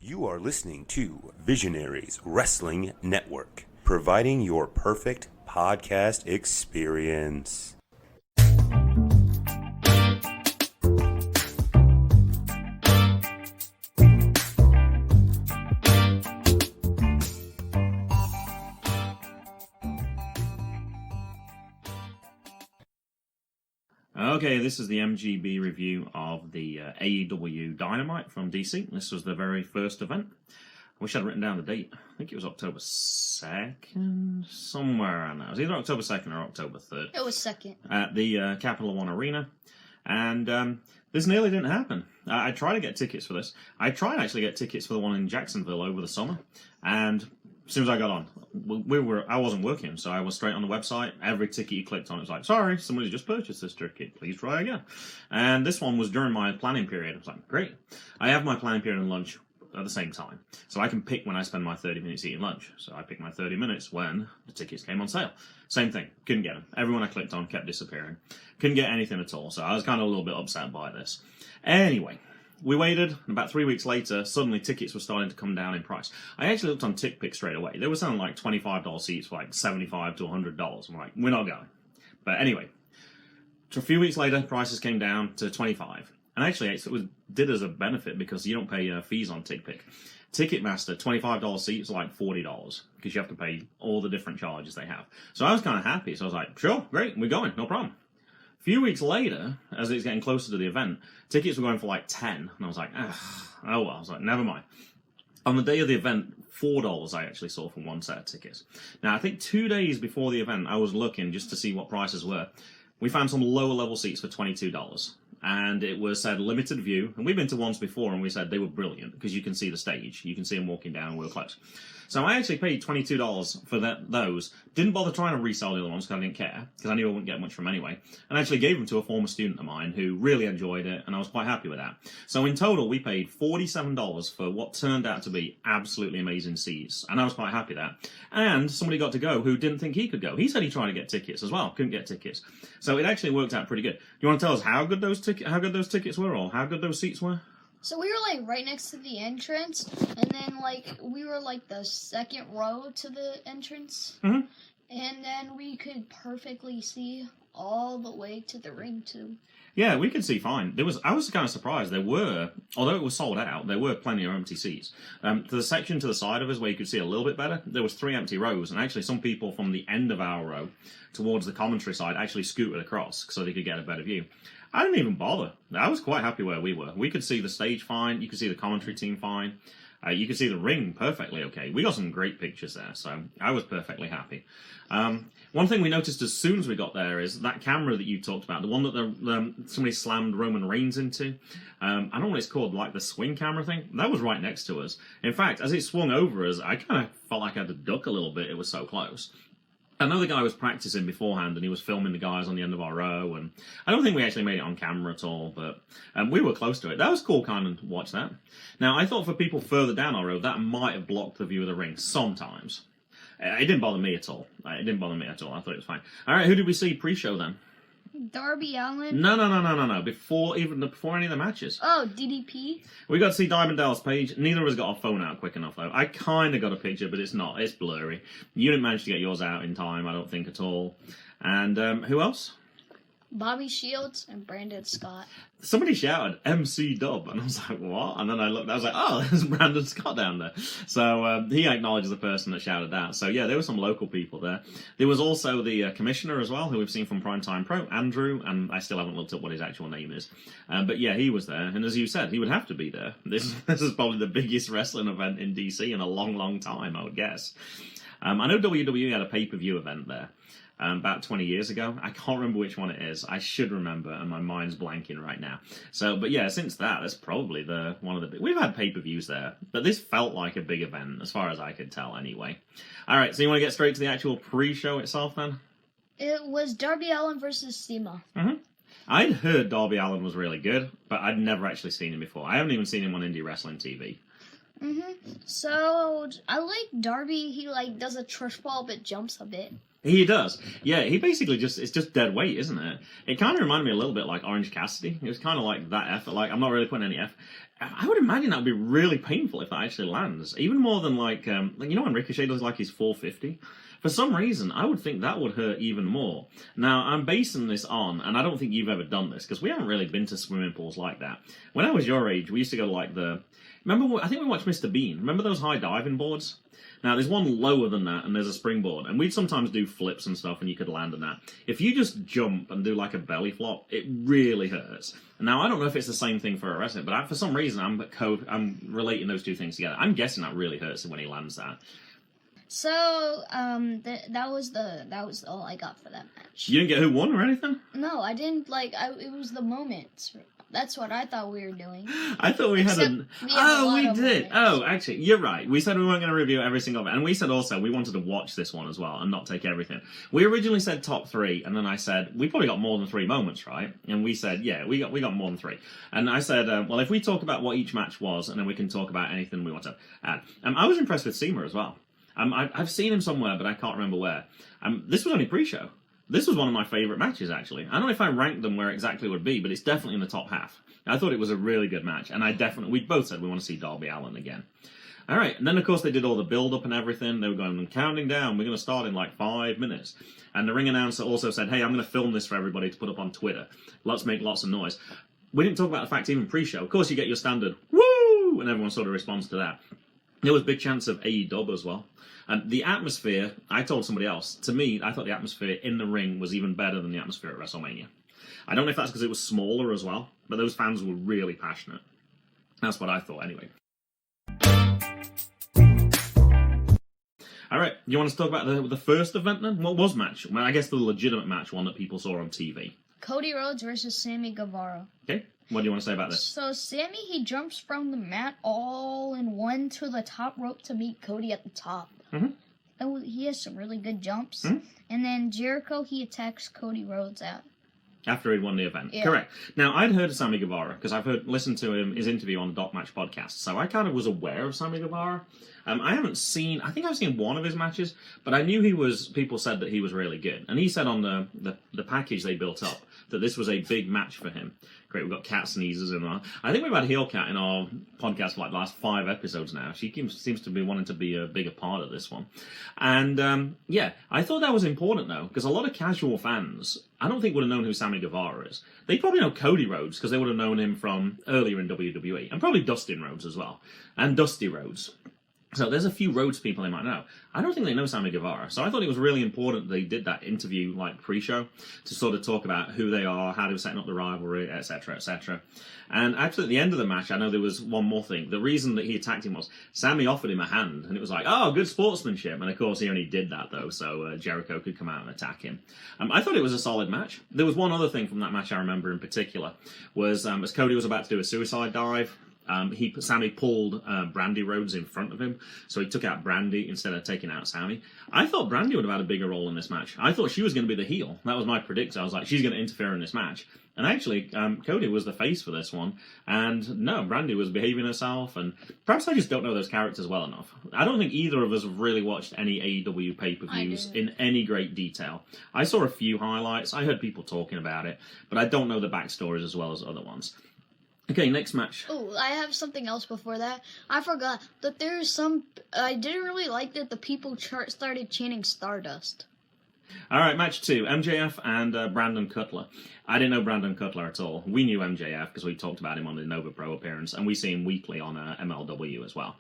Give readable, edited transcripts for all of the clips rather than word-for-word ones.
You are listening to Visionaries Wrestling Network, providing your perfect podcast experience. Okay, this is the MGB review of the AEW DYNAMITE from DC. This was the very first event. I wish I'd written down the date. I think it was October 2nd, somewhere around there. It was either October 2nd or October 3rd. It was 2nd. At the Capital One Arena. And this nearly didn't happen. I tried to get tickets for this. I tried to actually get tickets for the one in Jacksonville over the summer. And as soon as I got on, I wasn't working, so I was straight on the website. Every ticket you clicked on, it was like, sorry, somebody just purchased this ticket. Please try again. And this one was during my planning period. I was like, great. I have my planning period and lunch at the same time. So I can pick when I spend my 30 minutes eating lunch. So I picked my 30 minutes when the tickets came on sale. Same thing. Couldn't get them. Everyone I clicked on kept disappearing. Couldn't get anything at all. So I was kind of a little bit upset by this. Anyway, we waited, and about 3 weeks later, suddenly tickets were starting to come down in price. I actually looked on TickPick straight away. They were selling like $25 seats for like $75 to $100. I'm like, we're not going. But anyway, so a few weeks later, prices came down to $25. And actually, it did as a benefit because you don't pay fees on TickPick. Ticketmaster, $25 seats are like $40 because you have to pay all the different charges they have. So I was kind of happy. So I was like, sure, great, we're going, no problem. A few weeks later, as it's getting closer to the event, tickets were going for like $10. And I was like, oh well. I was like, never mind. On the day of the event, $4 I actually saw for one set of tickets. Now, I think 2 days before the event, I was looking just to see what prices were. We found some lower level seats for $22. And it was said limited view. And we've been to ones before, and we said they were brilliant because you can see the stage. You can see them walking down, and we were close. So I actually paid $22 for those. Didn't bother trying to resell the other ones because I didn't care, because I knew I wouldn't get much from anyway. And actually gave them to a former student of mine who really enjoyed it, and I was quite happy with that. So in total, we paid $47 for what turned out to be absolutely amazing seats. And I was quite happy with that. And somebody got to go who didn't think he could go. He said he tried to get tickets as well, couldn't get tickets. So it actually worked out pretty good. Do you want to tell us how good those tickets were, or how good those seats were? So we were like right next to the entrance, and then like we were like the second row to the entrance, and then we could perfectly see all the way to the ring too. Yeah, we could see fine. I was kind of surprised. There were, although it was sold out, there were plenty of empty seats. To the section to the side of us where you could see a little bit better, there was 3 empty rows, and actually some people from the end of our row towards the commentary side actually scooted across so they could get a better view. I didn't even bother. I was quite happy where we were. We could see the stage fine. You could see the commentary team fine. You could see the ring perfectly okay. We got some great pictures there, so I was perfectly happy. One thing we noticed as soon as we got there is that camera that you talked about, the one that somebody slammed Roman Reigns into. I don't know what it's called, like the swing camera thing. That was right next to us. In fact, as it swung over us, I kind of felt like I had to duck a little bit. It was so close. Another guy was practicing beforehand, and he was filming the guys on the end of our row, and I don't think we actually made it on camera at all, but we were close to it. That was cool kind of to watch that. Now, I thought for people further down our road, that might have blocked the view of the ring sometimes. It didn't bother me at all. I thought it was fine. All right, who did we see pre-show then? Darby Allin? No. Before any of the matches. Oh, DDP? We got to see Diamond Dallas Page. Neither of us got our phone out quick enough, though. I kind of got a picture, but it's not. It's blurry. You didn't manage to get yours out in time, I don't think, at all. And who else? Bobby Shields and Brandon Scott. Somebody shouted MC Dub, and I was like, what? And then I looked, I was like, oh, there's Brandon Scott down there. So he acknowledged the person that shouted that. So yeah, there were some local people there. There was also the commissioner as well, who we've seen from Primetime Pro, Andrew, and I still haven't looked up what his actual name is. But yeah, he was there, and as you said, he would have to be there. This is probably the biggest wrestling event in DC in a long, long time, I would guess. I know WWE had a pay-per-view event there. About 20 years ago. I can't remember which one it is. I should remember, and my mind's blanking right now. So, but yeah, since that's probably one of the big... We've had pay-per-views there, but this felt like a big event, as far as I could tell anyway. All right, so you want to get straight to the actual pre-show itself then? It was Darby Allin versus Cena. I'd heard Darby Allin was really good, but I'd never actually seen him before. I haven't even seen him on Indie Wrestling TV. So, I like Darby. He, does a trish ball, but jumps a bit. He does. Yeah, he basically it's just dead weight, isn't it? It kind of reminded me a little bit like Orange Cassidy. It was kind of like that effort. Like, I'm not really putting any effort. I would imagine that would be really painful if that actually lands. Even more than like when Ricochet does like his 450? For some reason, I would think that would hurt even more. Now, I'm basing this on, and I don't think you've ever done this, because we haven't really been to swimming pools like that. When I was your age, we used to go to like I think we watched Mr. Bean. Remember those high diving boards? Now, there's one lower than that, and there's a springboard. And we'd sometimes do flips and stuff, and you could land on that. If you just jump and do like a belly flop, it really hurts. Now, I don't know if it's the same thing for a wrestler, but for some reason, I'm relating those two things together. I'm guessing that really hurts when he lands that. So, that was all I got for that match. You didn't get who won or anything? No, I didn't, it was the moments. That's what I thought we were doing. I thought we had a... Oh, we did. Moments. Oh, actually, you're right. We said we weren't going to review every single event. And we said also we wanted to watch this one as well and not take everything. We originally said top 3, and then I said, we probably got more than 3 moments, right? And we said, yeah, we got more than 3. And I said, well, if we talk about what each match was, and then we can talk about anything we want to add. I was impressed with Seema as well. I've seen him somewhere, but I can't remember where. This was only pre-show. This was one of my favourite matches, actually. I don't know if I ranked them where exactly it would be, but it's definitely in the top half. I thought it was a really good match, and we both said we want to see Darby Allin again. All right, and then, of course, they did all the build-up and everything. They were going, counting down, we're going to start in like 5 minutes. And the ring announcer also said, hey, I'm going to film this for everybody to put up on Twitter. Let's make lots of noise. We didn't talk about the fact, even pre-show, of course, you get your standard, woo, and everyone sort of responds to that. There was big chance of AEW as well. And the atmosphere, I told somebody else, to me, I thought the atmosphere in the ring was even better than the atmosphere at WrestleMania. I don't know if that's because it was smaller as well, but those fans were really passionate. That's what I thought, anyway. All right, you want to talk about the first event then? What was match? Well, I guess the legitimate match, one that people saw on TV. Cody Rhodes versus Sammy Guevara. Okay, what do you want to say about this? So Sammy, he jumps from the mat all in one to the top rope to meet Cody at the top. Mm-hmm. And he has some really good jumps. Mm-hmm. And then Jericho, he attacks Cody Rhodes out. After he'd won the event. Yeah. Correct. Now, I'd heard of Sammy Guevara, because I've listened to his interview on the Doc Match podcast, so I kind of was aware of Sammy Guevara. I think I've seen one of his matches, but I knew people said that he was really good. And he said on the package they built up that this was a big match for him. Great, we've got Cat Sneezes in there. I think we've had Heel Cat in our podcast for like the last 5 episodes now. She seems to be wanting to be a bigger part of this one. And yeah, I thought that was important though, because a lot of casual fans, I don't think would have known who Sammy Guevara is. They probably know Cody Rhodes, because they would have known him from earlier in WWE. And probably Dustin Rhodes as well. And Dusty Rhodes. So there's a few Rhodes people they might know. I don't think they know Sammy Guevara. So I thought it was really important they did that interview, like pre-show, to sort of talk about who they are, how they were setting up the rivalry, etc., etc. And actually at the end of the match, I know there was one more thing. The reason that he attacked him was Sammy offered him a hand, and it was like, oh, good sportsmanship. And of course he only did that though, so Jericho could come out and attack him. I thought it was a solid match. There was one other thing from that match I remember in particular, was as Cody was about to do a suicide dive, Sammy pulled Brandy Rhodes in front of him, so he took out Brandy instead of taking out Sammy. I thought Brandy would have had a bigger role in this match. I thought she was going to be the heel. That was my prediction. I was like, she's going to interfere in this match. And actually, Cody was the face for this one. And no, Brandy was behaving herself. And perhaps I just don't know those characters well enough. I don't think either of us have really watched any AEW pay-per-views in any great detail. I saw a few highlights. I heard people talking about it. But I don't know the backstories as well as other ones. Okay, next match. Oh, I have something else before that. I forgot that there's some... I didn't really like that the people started chanting Stardust. All right, match 2. MJF and Brandon Cutler. I didn't know Brandon Cutler at all. We knew MJF because we talked about him on the Nova Pro appearance, and we see him weekly on MLW as well.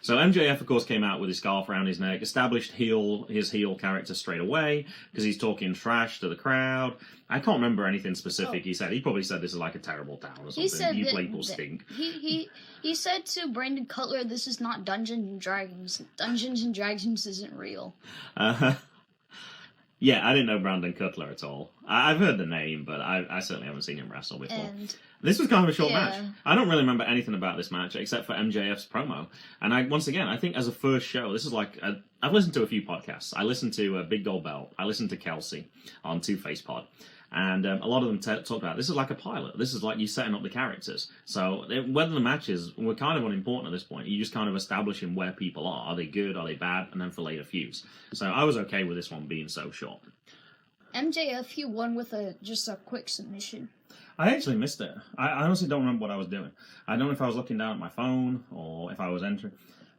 So MJF, of course, came out with his scarf around his neck, established his heel character straight away, because he's talking trash to the crowd. I can't remember anything specific he said. He probably said this is like a terrible town or something. He said you people stink. He said to Brandon Cutler, this is not Dungeons and Dragons. Dungeons and Dragons isn't real. Yeah, I didn't know Brandon Cutler at all. I've heard the name, but I certainly haven't seen him wrestle before. And this was kind of a short match. I don't really remember anything about this match except for MJF's promo. And I think as a first show, this is like... I've listened to a few podcasts. I listened to Big Gold Belt. I listened to Kelsey on Two Face Pod. And a lot of them talk about this is like a pilot. This is like you setting up the characters. So whether the matches were kind of unimportant at this point. You just kind of establishing where people are. Are they good? Are they bad? And then for later feuds. So I was okay with this one being so short. MJF, he won with just a quick submission. I actually missed it. I honestly don't remember what I was doing. I don't know if I was looking down at my phone or if I was entering.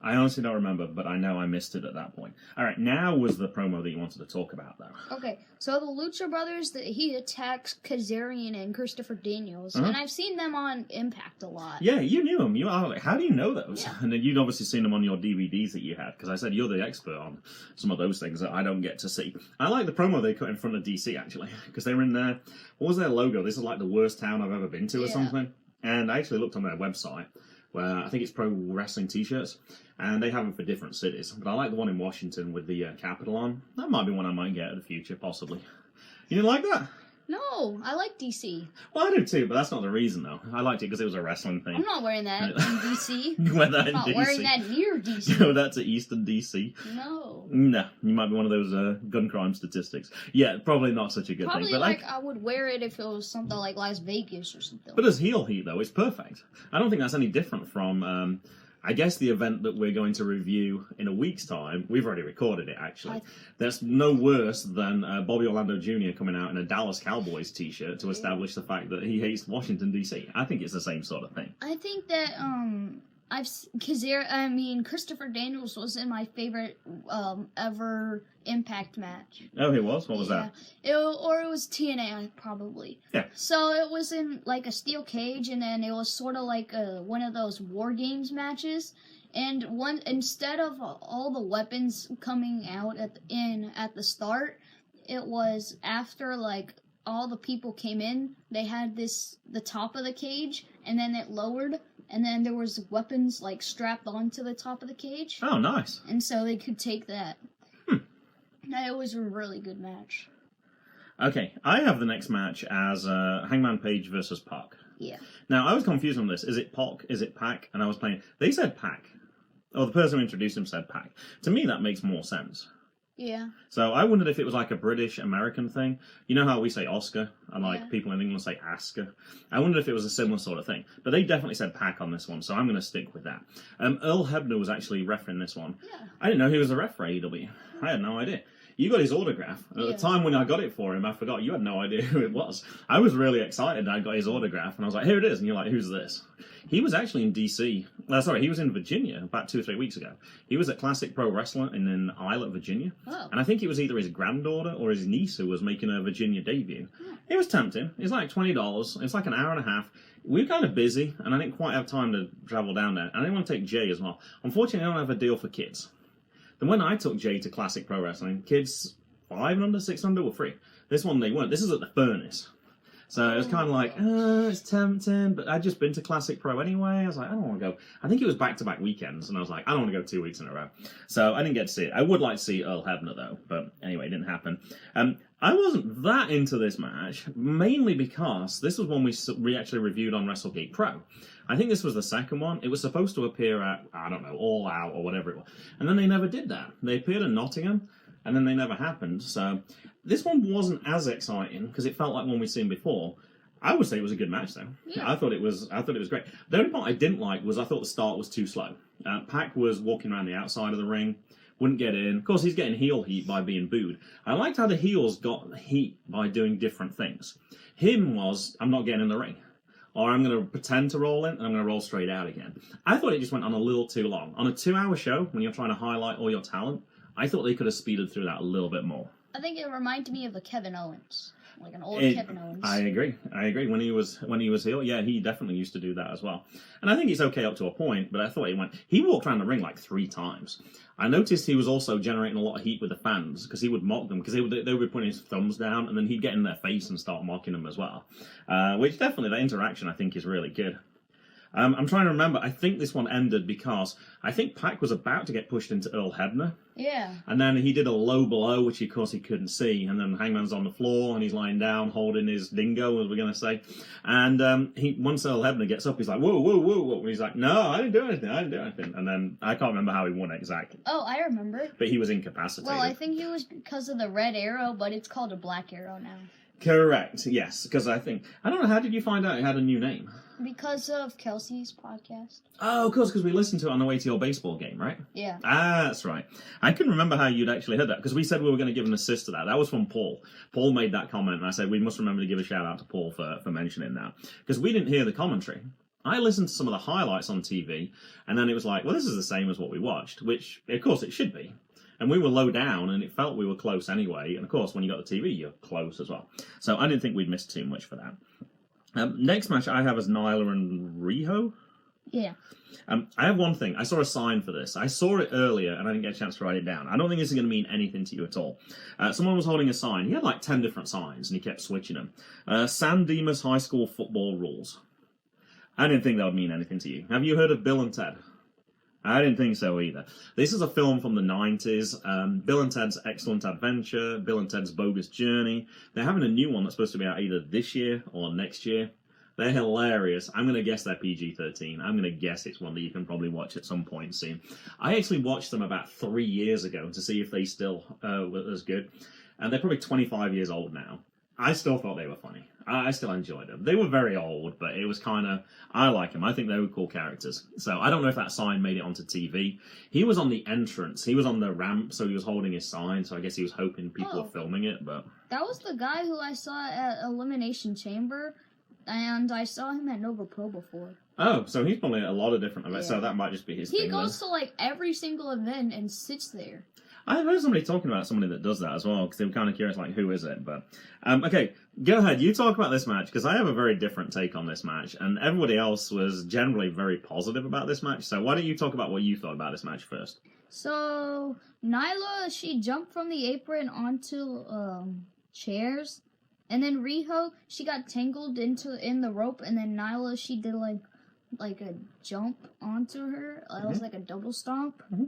I honestly don't remember, but I know I missed it at that point. All right, now was the promo that you wanted to talk about, though. Okay, so the Lucha Brothers, he attacks Kazarian and Christopher Daniels, and I've seen them on Impact a lot. Yeah, you knew them. I was like, how do you know those? Yeah. And then you'd obviously seen them on your DVDs that you had, because I said you're the expert on some of those things that I don't get to see. I like the promo they cut in front of DC, actually, because they were in there. What was their logo? This is like the worst town I've ever been to or something. And I actually looked on their website, where I think it's pro wrestling t-shirts, and they have them for different cities. But I like the one in Washington with the capital on. That might be one I might get in the future, possibly. You didn't like that? No, I like DC. Well, I do too, but that's not the reason, though. I liked it because it was a wrestling thing. I'm not wearing that in DC. You wear that in I'm not DC? wearing that near DC. No, that's at Eastern DC. No. No, you might be one of those gun crime statistics. Yeah, probably not such a good Probably thing. But like I would wear it if it was something like Las Vegas or something. But as heel heat, though, it's perfect. I don't think that's any different from, I guess, the event that we're going to review in a week's time. We've already recorded it, actually. That's no worse than Bobby Orlando Jr. coming out in a Dallas Cowboys t-shirt to establish the fact that he hates Washington, D.C. I think it's the same sort of thing. I think that, Christopher Daniels was in my favorite ever Impact match. Oh, he was? What was that? It was TNA, probably. Yeah. So it was in like a steel cage, and then it was sort of like one of those War Games matches. And instead of all the weapons coming out at the start, it was after like all the people came in. They had the top of the cage, and then it lowered. And then there was weapons like strapped onto the top of the cage. Oh, nice. And so they could take that. It was a really good match. Okay, I have the next match as Hangman Page versus Pac. Yeah. Now, I was confused on this. Is it Pac? Is it Pac? And I was playing... They said Pac. Or the person who introduced him said Pac. To me, that makes more sense. Yeah. So I wondered if it was like a British-American thing. You know how we say Oscar, and like people in England say Asker? I wondered if it was a similar sort of thing. But they definitely said Pac on this one, so I'm going to stick with that. Earl Hebner was actually refereeing this one. Yeah. I didn't know he was a ref for AEW. I had no idea. You got his autograph. At the time when I got it for him, I forgot. You had no idea who it was. I was really excited I got his autograph, and I was like, here it is. And you're like, who's this? He was actually in D.C. He was in Virginia about 2 or 3 weeks ago. He was at Classic Pro Wrestling in Islet, Virginia. Oh. And I think it was either his granddaughter or his niece who was making a Virginia debut. It was tempting. It was like $20. It's like an hour and a half. We were kind of busy, and I didn't quite have time to travel down there. And I didn't want to take Jay as well. Unfortunately, I don't have a deal for kids. Then when I took Jay to Classic Pro Wrestling, kids 5 and under, 6 under were free. This one they weren't. This is at the Furnace. So it was kind of like, it's tempting, but I'd just been to Classic Pro anyway. I was like, I don't want to go. I think it was back-to-back weekends, and I was like, I don't want to go 2 weeks in a row. So I didn't get to see it. I would like to see Earl Hebner, though, but anyway, it didn't happen. I wasn't that into this match, mainly because this was one we actually reviewed on WrestleGate Pro. I think this was the second one. It was supposed to appear at, I don't know, All Out or whatever it was. And then they never did that. They appeared in Nottingham, and then they never happened. So this one wasn't as exciting because it felt like one we'd seen before. I would say it was a good match, though. Yeah. I thought it was great. The only part I didn't like was I thought the start was too slow. Pac was walking around the outside of the ring, wouldn't get in. Of course, he's getting heel heat by being booed. I liked how the heels got heat by doing different things. Him was, I'm not getting in the ring. Or I'm going to pretend to roll in, and I'm going to roll straight out again. I thought it just went on a little too long. On a 2-hour show, when you're trying to highlight all your talent, I thought they could have speeded through that a little bit more. I think it reminded me of a Kevin Owens. Like an old Kevin Owens. I agree. When he was heel, yeah, he definitely used to do that as well. And I think he's okay up to a point, but I thought he walked around the ring like 3 times. I noticed he was also generating a lot of heat with the fans because he would mock them because they would be putting his thumbs down and then he'd get in their face and start mocking them as well. Which definitely, that interaction I think is really good. I'm trying to remember. I think this one ended because I think Pac was about to get pushed into Earl Hebner. Yeah. And then he did a low blow, which of course he couldn't see. And then Hangman's on the floor and he's lying down holding his dingo, as we're going to say. And once Earl Hebner gets up, he's like, whoa, whoa, whoa, whoa. And he's like, no, I didn't do anything. And then I can't remember how he won exactly. Oh, I remember. But he was incapacitated. Well, I think it was because of the red arrow, but it's called a black arrow now. Correct, yes, because I don't know, how did you find out it had a new name? Because of Kelsey's podcast. Oh, of course, because we listened to it on the way to your baseball game, right? Yeah. Ah, that's right. I couldn't remember how you'd actually heard that, because we said we were going to give an assist to that. That was from Paul. Paul made that comment, and I said we must remember to give a shout-out to Paul for mentioning that. Because we didn't hear the commentary. I listened to some of the highlights on TV, and then it was like, well, this is the same as what we watched, which, of course, it should be. And we were low down, and it felt we were close anyway. And, of course, when you got the TV, you're close as well. So I didn't think we'd miss too much for that. Next match I have is Nyla and Riho. Yeah. I have one thing. I saw a sign for this. I saw it earlier, and I didn't get a chance to write it down. I don't think this is going to mean anything to you at all. Someone was holding a sign. He had like 10 different signs, and he kept switching them. San Dimas High School football rules. I didn't think that would mean anything to you. Have you heard of Bill and Ted? I didn't think so either. This is a film from the 90s. Bill and Ted's Excellent Adventure, Bill and Ted's Bogus Journey. They're having a new one that's supposed to be out either this year or next year. They're hilarious. I'm going to guess they're PG-13. I'm going to guess it's one that you can probably watch at some point soon. I actually watched them about 3 years ago to see if they still were as good. And they're probably 25 years old now. I still thought they were funny. I still enjoyed them. They were very old, but it was kind of... I like them. I think they were cool characters. So I don't know if that sign made it onto TV. He was on the entrance. He was on the ramp, so he was holding his sign. So I guess he was hoping people were filming it, but... That was the guy who I saw at Elimination Chamber, and I saw him at Nova Pro before. Oh, so he's probably at a lot of different events, so that might just be his thing. He goes to, like, every single event and sits there. I've heard somebody talking about somebody that does that as well, because they were kind of curious, like, who is it? But, okay, go ahead. You talk about this match, because I have a very different take on this match, and everybody else was generally very positive about this match. So why don't you talk about what you thought about this match first? So, Nyla, she jumped from the apron onto chairs, and then Riho, she got tangled in the rope, and then Nyla, she did, like a jump onto her. It was like a double stomp. Mm-hmm.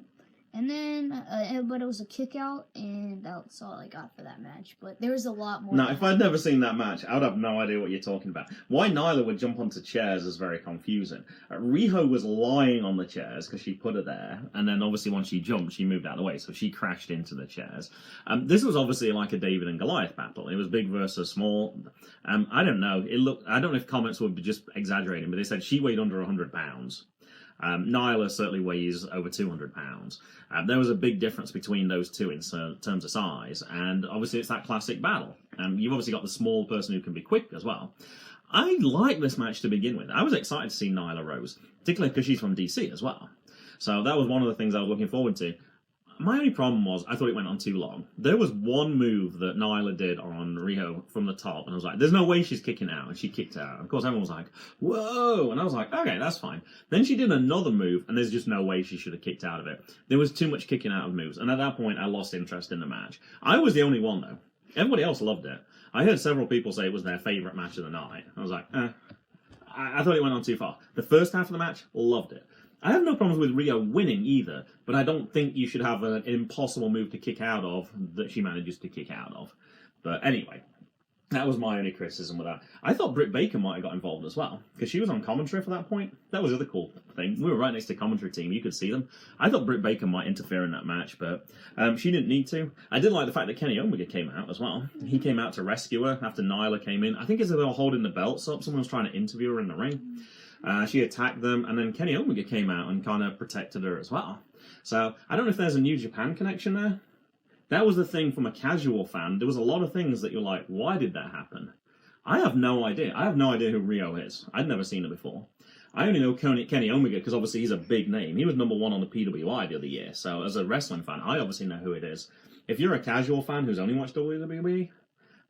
And then, but it was a kick out, and that's all I got for that match. But there was a lot more. Now, if I'd never seen that match, I would have no idea what you're talking about. Why Nyla would jump onto chairs is very confusing. Riho was lying on the chairs because she put her there, and then obviously once she jumped, she moved out of the way, so she crashed into the chairs. This was obviously like a David and Goliath battle. It was big versus small. I don't know. I don't know if comments would be just exaggerating, but they said she weighed under 100 pounds. Nyla certainly weighs over 200 pounds. There was a big difference between those two in terms of size, and obviously it's that classic battle. You've obviously got the small person who can be quick as well. I like this match to begin with. I was excited to see Nyla Rose, particularly because she's from DC as well. So that was one of the things I was looking forward to. My only problem was I thought it went on too long. There was one move that Nyla did on Riho from the top, and I was like, there's no way she's kicking out, and she kicked out. Of course, everyone was like, whoa, and I was like, okay, that's fine. Then she did another move, and there's just no way she should have kicked out of it. There was too much kicking out of moves, and at that point, I lost interest in the match. I was the only one, though. Everybody else loved it. I heard several people say it was their favourite match of the night. I was like, I thought it went on too far. The first half of the match, loved it. I have no problems with Riho winning either, but I don't think you should have an impossible move to kick out of that she manages to kick out of. But anyway, that was my only criticism with that. I thought Britt Baker might have got involved as well, because she was on commentary for that point. That was the other cool thing. We were right next to the commentary team. You could see them. I thought Britt Baker might interfere in that match, but she didn't need to. I did like the fact that Kenny Omega came out as well. He came out to rescue her after Nyla came in. I think as they were holding the belts up, someone was trying to interview her in the ring. She attacked them, and then Kenny Omega came out and kind of protected her as well. So, I don't know if there's a New Japan connection there. That was the thing from a casual fan. There was a lot of things that you're like, why did that happen? I have no idea. I have no idea who Riho is. I'd never seen her before. I only know Kenny Omega because obviously he's a big name. He was number 1 on the PWI the other year. So, as a wrestling fan, I obviously know who it is. If you're a casual fan who's only watched WWE,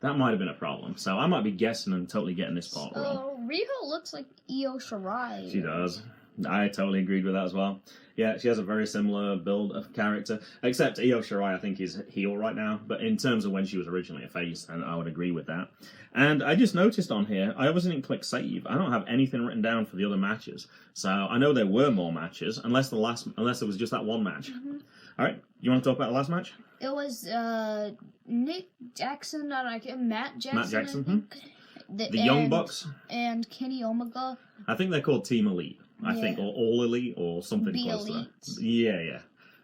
that might have been a problem. So I might be guessing and totally getting this part wrong. Riho looks like Io Shirai. She does. I totally agreed with that as well. Yeah, she has a very similar build of character. Except Io Shirai, I think, is heel right now. But in terms of when she was originally a face, and I would agree with that. And I just noticed on here, I obviously didn't click save. I don't have anything written down for the other matches. So I know there were more matches, unless there was just that one match. Mm-hmm. All right, you want to talk about the last match? It was Nick Jackson, Matt Jackson. Matt Jackson, the Young Bucks. And Kenny Omega. I think they're called Team Elite, I think, or All Elite, or something close to that. Yeah.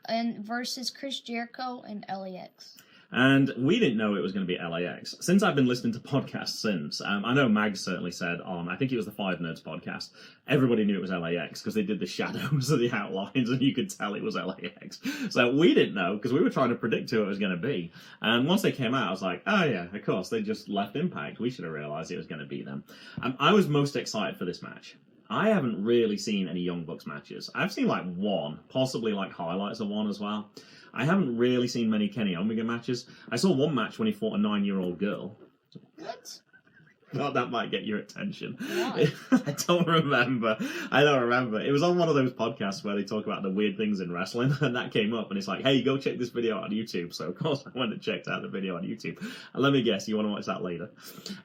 And versus Chris Jericho and LAX. And we didn't know it was going to be LAX. Since I've been listening to podcasts since, I know Mag certainly said on, I think it was the Five Nerds podcast, everybody knew it was LAX because they did the shadows of the outlines and you could tell it was LAX. So we didn't know because we were trying to predict who it was going to be. And once they came out, I was like, oh yeah, of course, they just left Impact. We should have realized it was going to be them. I was most excited for this match. I haven't really seen any Young Bucks matches. I've seen like one, possibly like highlights of one as well. I haven't really seen many Kenny Omega matches. I saw one match when he fought a 9-year-old girl. What? Thought that might get your attention. Why? I don't remember. It was on one of those podcasts where they talk about the weird things in wrestling, and that came up, and it's like, hey, go check this video out on YouTube. So, of course, I went and checked out the video on YouTube. And let me guess, you want to watch that later.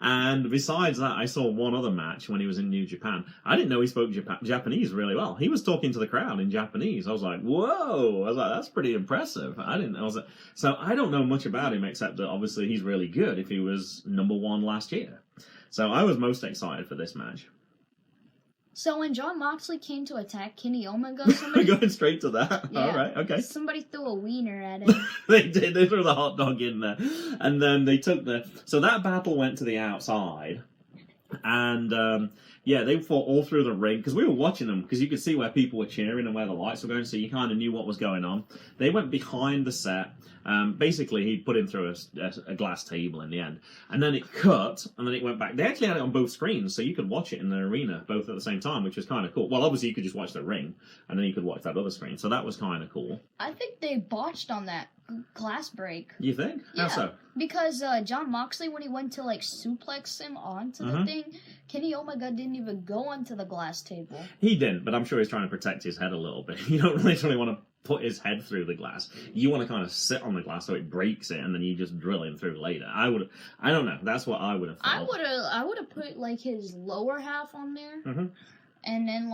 And besides that, I saw one other match when he was in New Japan. I didn't know he spoke Japanese really well. He was talking to the crowd in Japanese. I was like, whoa. I was like, that's pretty impressive. I was like, so I don't know much about him, except that obviously he's really good if he was #1 last year. So I was most excited for this match. So when Jon Moxley came to attack Kenny Omega, Going straight to that? Yeah, all right, okay. somebody threw a wiener at him. They did. They threw the hot dog in there. And then they took So that battle went to the outside. And, they fought all through the ring. Because we were watching them. Because you could see where people were cheering and where the lights were going. So you kind of knew what was going on. They went behind the set. Basically, he put him through a glass table in the end. And then it cut, and then it went back. They actually had it on both screens, so you could watch it in the arena both at the same time, which was kind of cool. Well, obviously, you could just watch the ring, and then you could watch that other screen, so that was kind of cool. I think they botched on that glass break. You think? Yeah, how so? Because Jon Moxley, when he went to, suplex him onto the thing, Kenny Omega didn't even go onto the glass table. He didn't, but I'm sure he's trying to protect his head a little bit. You don't literally want to put his head through the glass. You want to kind of sit on the glass so it breaks it, and then you just drill him through later. I don't know. That's what I would have thought. I would have put his lower half on there, and then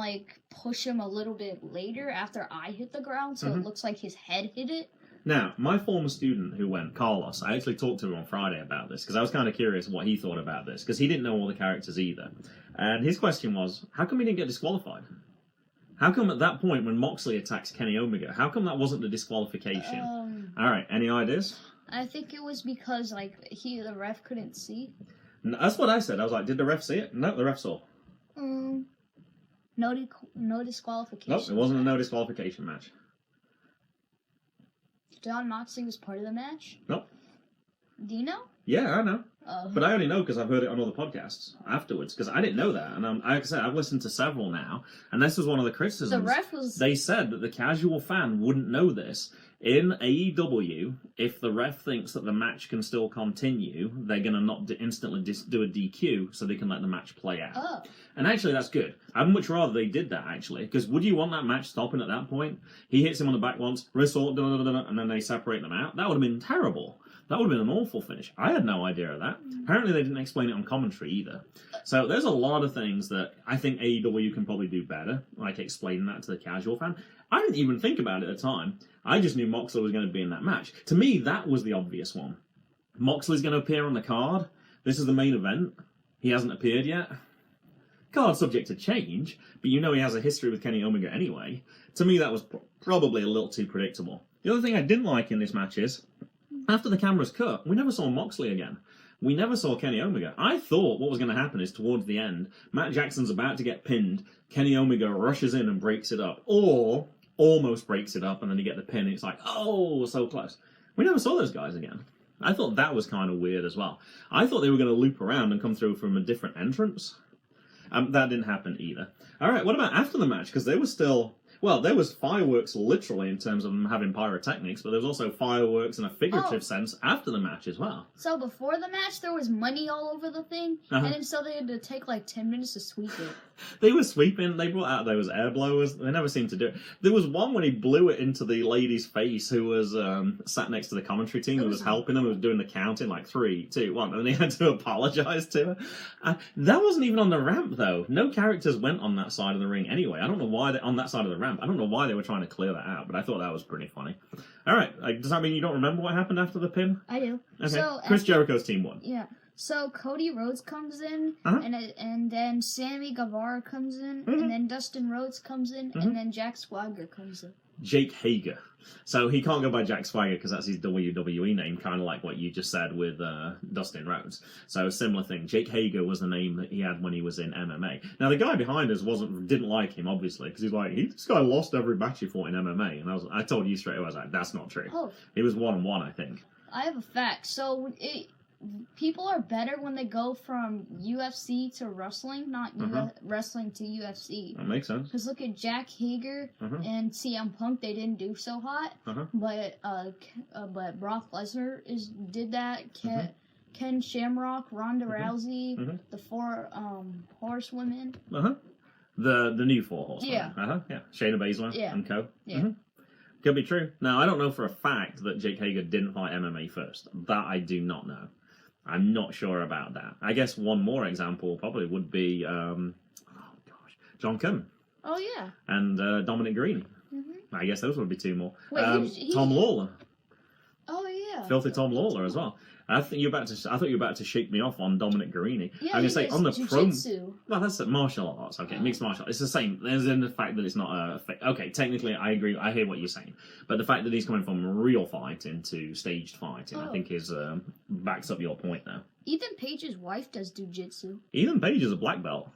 push him a little bit later after I hit the ground, so it looks like his head hit it. Now, my former student who went, Carlos, I actually talked to him on Friday about this, because I was kind of curious what he thought about this, because he didn't know all the characters either. And his question was, how come he didn't get disqualified? How come at that point when Moxley attacks Kenny Omega, how come that wasn't a disqualification? All right, any ideas? I think it was because the ref couldn't see. That's what I said. I was like, did the ref see it? No, the ref saw. No disqualification. Nope, it wasn't a no disqualification match. Jon Moxley was part of the match? Nope. Do you know? Yeah, I know. But I only know because I've heard it on other podcasts afterwards, because I didn't know that. And like I said, I've listened to several now, and this was one of the criticisms. The ref was... They said that the casual fan wouldn't know this. In AEW, if the ref thinks that the match can still continue, they're going to not instantly do a DQ so they can let the match play out. Oh. And actually, that's good. I'd much rather they did that, actually, because would you want that match stopping at that point? He hits him on the back once, whistle, and then they separate them out? That would have been terrible. That would have been an awful finish. I had no idea of that. Apparently they didn't explain it on commentary either. So there's a lot of things that I think AEW can probably do better, like explaining that to the casual fan. I didn't even think about it at the time. I just knew Moxley was going to be in that match. To me, that was the obvious one. Moxley's going to appear on the card. This is the main event. He hasn't appeared yet. Card subject to change, but you know he has a history with Kenny Omega anyway. To me, that was probably a little too predictable. The other thing I didn't like in this match is, after the cameras cut, we never saw Moxley again. We never saw Kenny Omega. I thought what was going to happen is towards the end, Matt Jackson's about to get pinned, Kenny Omega rushes in and breaks it up, or almost breaks it up, and then you get the pin, and it's like, oh, so close. We never saw those guys again. I thought that was kind of weird as well. I thought they were going to loop around and come through from a different entrance. That didn't happen either. All right, what about after the match? Because they were still... Well, there was fireworks literally in terms of them having pyrotechnics, but there was also fireworks in a figurative sense after the match as well. So before the match, there was money all over the thing, and then so they had to take 10 minutes to sweep it. They were sweeping, they brought out those air blowers, they never seemed to do it. There was one when he blew it into the lady's face who was sat next to the commentary team, who was helping them, who was doing the counting, 3, 2, 1, and he had to apologise to her. That wasn't even on the ramp, though. No characters went on that side of the ring anyway. I don't know why on that side of the ramp. I don't know why they were trying to clear that out, but I thought that was pretty funny. All right, does that mean you don't remember what happened after the pin? I do. Okay. So Chris Jericho's team won. Yeah. So Cody Rhodes comes in, and then Sammy Guevara comes in, and then Dustin Rhodes comes in, and then Jack Swagger comes in. Jake Hager. So he can't go by Jack Swagger because that's his WWE name, kind of like what you just said with Dustin Rhodes. So a similar thing. Jake Hager was the name that he had when he was in MMA. Now the guy behind us didn't like him, obviously, because he's like, this guy lost every match he fought in MMA. And I told you straight away, I was like, that's not true. Oh. He was 1-1, I think. I have a fact. So people are better when they go from UFC to wrestling, not wrestling to UFC. That makes sense. Because look at Jack Hager and CM Punk; they didn't do so hot. But Brock Lesnar did that. Ken Shamrock, Ronda Rousey, the four horsewomen. The new four horsewomen. Yeah. Shayna Baszler and co. Could be true. Now, I don't know for a fact that Jake Hager didn't fight MMA first. That I do not know. I'm not sure about that. I guess one more example probably would be, John Kerman. Oh, yeah. And Dominic Garrini. I guess those would be two more. Wait, Tom Lawler. Oh, yeah. Filthy Tom Lawler as well. I thought you were about to shake me off on Dominic Garrini. Yeah, I'm gonna say on the jiu-jitsu. Well, that's martial arts. Okay, mixed martial arts. It's the same. There's in the fact that it's not a. Okay, technically, I agree. I hear what you're saying, but the fact that he's coming from real fighting to staged fighting, I think is backs up your point now. Ethan Page's wife does jiu-jitsu. Ethan Page is a black belt.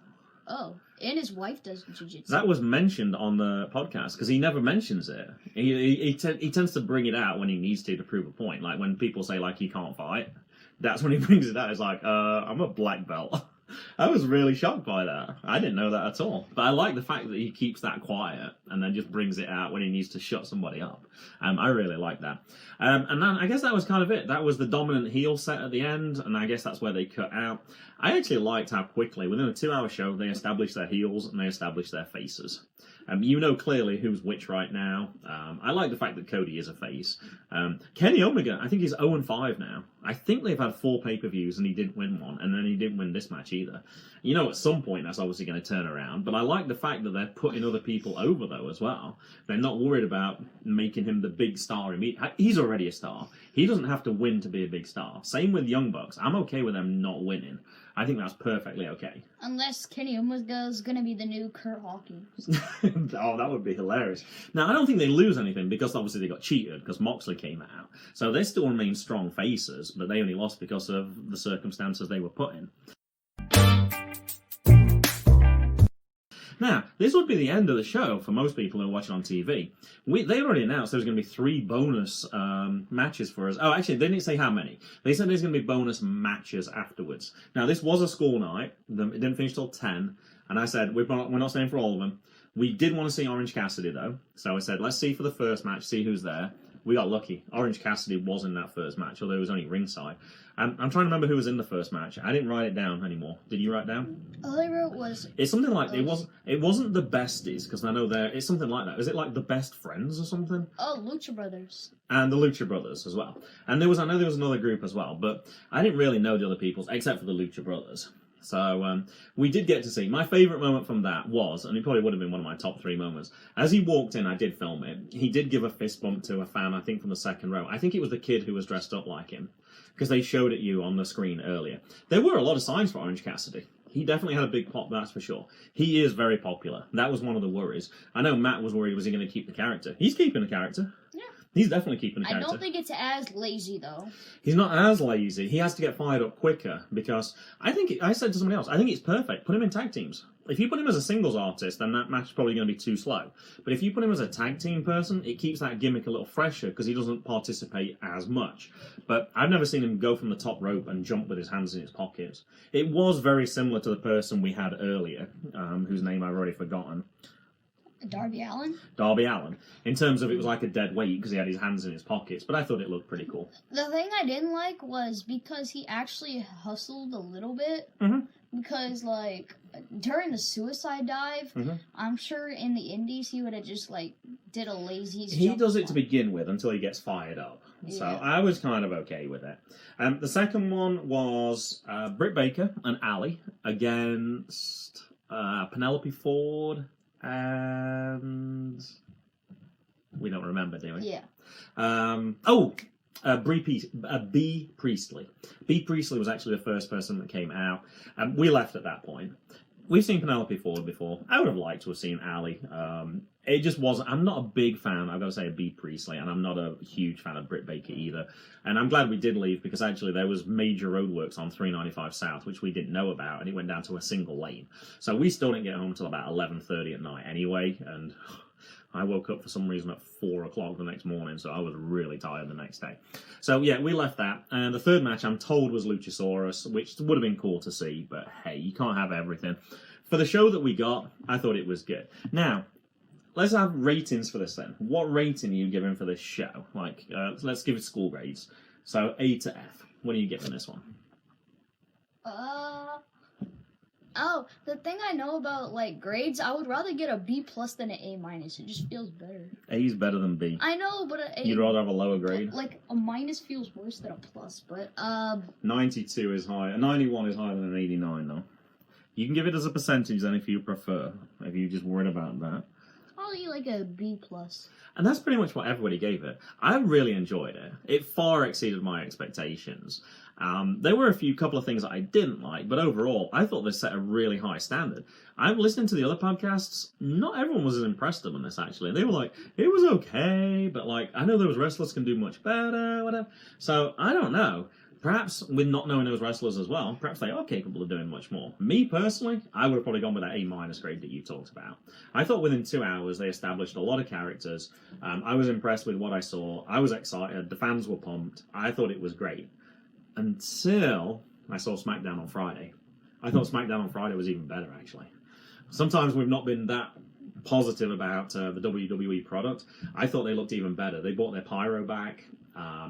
Oh, and his wife does jiu-jitsu. That was mentioned on the podcast because he never mentions it. He tends to bring it out when he needs to prove a point. Like when people say like he can't fight, that's when he brings it out. It's like, I'm a black belt. I was really shocked by that. I didn't know that at all. But I like the fact that he keeps that quiet and then just brings it out when he needs to shut somebody up. I really like that. And then I guess that was kind of it. That was the dominant heel set at the end, and I guess that's where they cut out. I actually liked how quickly, within a 2-hour show, they established their heels and they established their faces. You know clearly who's which right now. I like the fact that Cody is a face. Kenny Omega, I think he's 0-5 now. I think they've had 4 pay-per-views and he didn't win one, and then he didn't win this match either. You know, at some point that's obviously going to turn around, but I like the fact that they're putting other people over, though, as well. They're not worried about making him the big star immediately. He's already a star. He doesn't have to win to be a big star. Same with Young Bucks. I'm okay with them not winning. I think that's perfectly okay. Unless Kenny Omega is going to be the new Kurt Hawkins. Oh, that would be hilarious. Now, I don't think they lose anything because obviously they got cheated because Moxley came out. So they still remain strong faces, but they only lost because of the circumstances they were put in. Now, this would be the end of the show for most people who are watching on TV. They already announced there was going to be 3 bonus matches for us. Oh, actually, they didn't say how many. They said there's going to be bonus matches afterwards. Now, this was a school night. It didn't finish till 10. And I said, we're not staying for all of them. We did want to see Orange Cassidy, though. So I said, let's see for the first match, see who's there. We got lucky. Orange Cassidy was in that first match, although it was only ringside. I'm trying to remember who was in the first match. I didn't write it down anymore. Did you write it down? All I wrote was... It's something like... It wasn't the besties, because I know it's something like that. Is it like the best friends or something? Oh, Lucha Brothers. And the Lucha Brothers as well. And I know there was another group as well, but I didn't really know the other people's, except for the Lucha Brothers. So we did get to see. My favourite moment from that was, and it probably would have been one of my top 3 moments, as he walked in, I did film it, he did give a fist bump to a fan, I think from the second row. I think it was the kid who was dressed up like him, because they showed it you on the screen earlier. There were a lot of signs for Orange Cassidy. He definitely had a big pop, that's for sure. He is very popular. That was one of the worries. I know Matt was worried, was he going to keep the character? He's keeping the character. Yeah. He's definitely keeping the character. I don't think it's as lazy, though. He's not as lazy. He has to get fired up quicker because I said to somebody else, I think it's perfect. Put him in tag teams. If you put him as a singles artist, then that match is probably going to be too slow. But if you put him as a tag team person, it keeps that gimmick a little fresher because he doesn't participate as much. But I've never seen him go from the top rope and jump with his hands in his pockets. It was very similar to the person we had earlier, whose name I've already forgotten. Darby Allin? Darby Allin. In terms of it was like a dead weight because he had his hands in his pockets, but I thought it looked pretty cool. The thing I didn't like was because he actually hustled a little bit. Because, like, during the suicide dive, I'm sure in the indies he would have just, like, did a lazy jump. He does it to begin with until he gets fired up. Yeah. So I was kind of okay with it. The second one was Britt Baker and Ali against Penelope Ford and we don't remember, do we? Yeah. B. Priestley. B. Priestley was actually the first person that came out. We left at that point. we've seen Penelope Ford before. I would have liked to have seen Ali. It just wasn't. I'm not a big fan, I've got to say, of Bea Priestley, and I'm not a huge fan of Britt Baker either. And I'm glad we did leave, because actually there was major roadworks on 395 South, which we didn't know about, and it went down to a single lane. So we still didn't get home until about 11:30 at night anyway, and I woke up for some reason at 4 o'clock the next morning, so I was really tired the next day. So yeah, we left that, and the third match I'm told was Luchasaurus, which would have been cool to see, but hey, you can't have everything. For the show that we got, I thought it was good. Now, let's have ratings for this then. What rating are you giving for this show? Like, let's give it school grades. So A to F. What are you giving this one? Oh, the thing I know about, like, grades, I would rather get a B plus than an A minus. It just feels better. A is better than B. I know, but a... You'd rather have a lower grade? Like, a minus feels worse than a plus, but, 92 is higher. 91 is higher than an 89, though. You can give it as a percentage then if you prefer, if you're just worried about that. probably like a B plus. And that's pretty much what everybody gave it. I really enjoyed it. It far exceeded my expectations. There were a couple of things that I didn't like, but overall, I thought this set a really high standard. I'm listening to the other podcasts. Not everyone was as impressed with this, actually. They were like, it was okay, but like, I know those wrestlers can do much better, whatever. So, I don't know. Perhaps with not knowing those wrestlers as well, perhaps they are capable of doing much more. Me, personally, I would have probably gone with that A- grade that you talked about. I thought within 2 hours they established a lot of characters. I was impressed with what I saw. I was excited. The fans were pumped. I thought it was great. Until I saw SmackDown on Friday. I thought SmackDown on Friday was even better, actually. Sometimes we've not been that positive about the WWE product. I thought they looked even better. They brought their pyro back.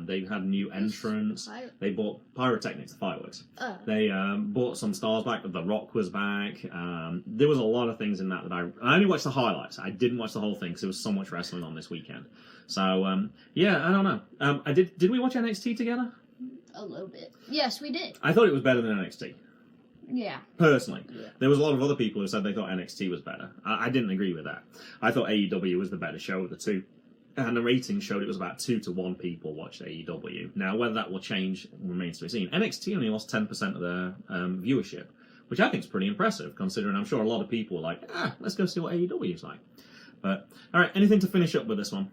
They had a new entrance. They bought pyrotechnics, fireworks. They bought some stars back. The Rock was back. There was a lot of things in that I only watched the highlights. I didn't watch the whole thing because there was so much wrestling on this weekend. So yeah, I don't know. Did we watch NXT together? A little bit. Yes, we did. I thought it was better than NXT. Yeah. Personally. Yeah. There was a lot of other people who said they thought NXT was better. I didn't agree with that. I thought AEW was the better show of the two. And the ratings showed it was about 2-1 people watched AEW. Now, whether that will change remains to be seen. NXT only lost 10% of their viewership, which I think is pretty impressive, considering I'm sure a lot of people were like, let's go see what AEW is like. But, all right, anything to finish up with this one?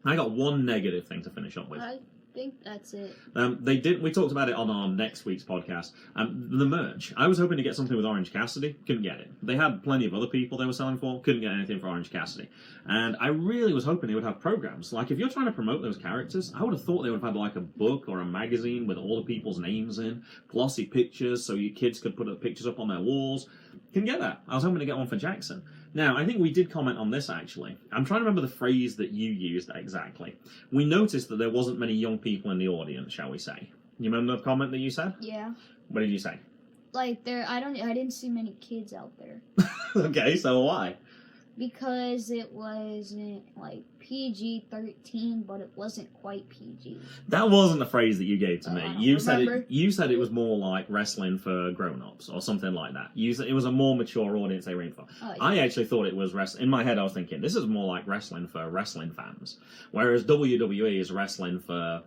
I got one negative thing to finish up with. I think that's it. We talked about it on our next week's podcast. The merch. I was hoping to get something with Orange Cassidy. Couldn't get it. They had plenty of other people they were selling for. Couldn't get anything for Orange Cassidy. And I really was hoping they would have programs. Like, if you're trying to promote those characters, I would have thought they would have had, like, a book or a magazine with all the people's names in, glossy pictures so your kids could put the pictures up on their walls. Couldn't get that. I was hoping to get one for Jackson. Now, I think we did comment on this, actually. I'm trying to remember the phrase that you used exactly. We noticed that there wasn't many young people in the audience, shall we say. You remember the comment that you said? Yeah. What did you say? Like, I didn't see many kids out there. Okay, so why? Because it wasn't, like, PG-13, but it wasn't quite PG. That wasn't the phrase that you gave to me. You said it was more like wrestling for grown-ups or something like that. You said it was a more mature audience they were in for. Oh, yeah. I actually thought it was wrestling. In my head, I was thinking, this is more like wrestling for wrestling fans. Whereas WWE is wrestling for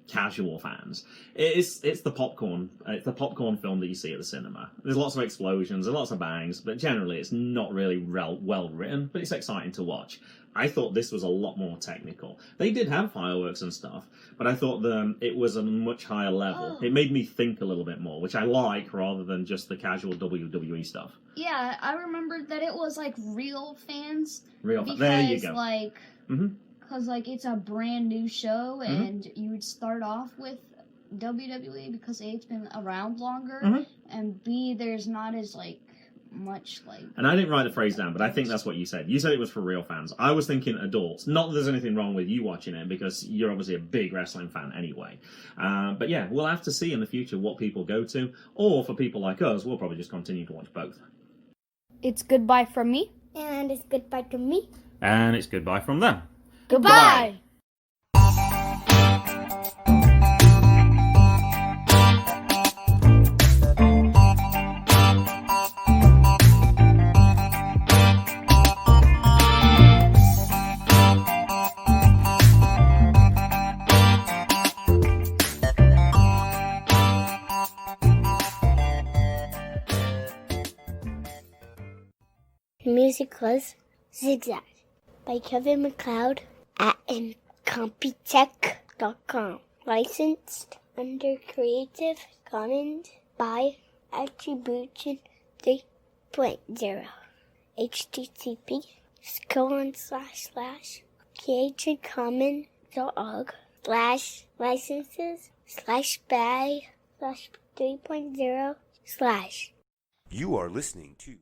casual fans. It's the popcorn film that you see at the cinema. There's lots of explosions and lots of bangs, but generally it's not really well written, but it's exciting to watch. I thought this was a lot more technical. They did have fireworks and stuff, but I thought it was a much higher level. It made me think a little bit more, which I like, rather than just the casual WWE stuff. Yeah, I remembered that it was like real fans. There you go. Like, because like it's a brand new show, and you would start off with WWE because A, it's been around longer, and B, there's not as like much like. And I didn't write the phrase down, but I think that's what you said. You said it was for real fans. I was thinking adults. Not that there's anything wrong with you watching it, because you're obviously a big wrestling fan anyway. But yeah, we'll have to see in the future what people go to, or for people like us, we'll probably just continue to watch both. It's goodbye from me. And it's goodbye to me. And it's goodbye from them. Goodbye. music was Zigzag by Kevin MacLeod at Incompetech.com. Licensed under Creative Commons by Attribution 3.0. HTTP :/creativecommons.org/licenses/by/3.0/ You are listening to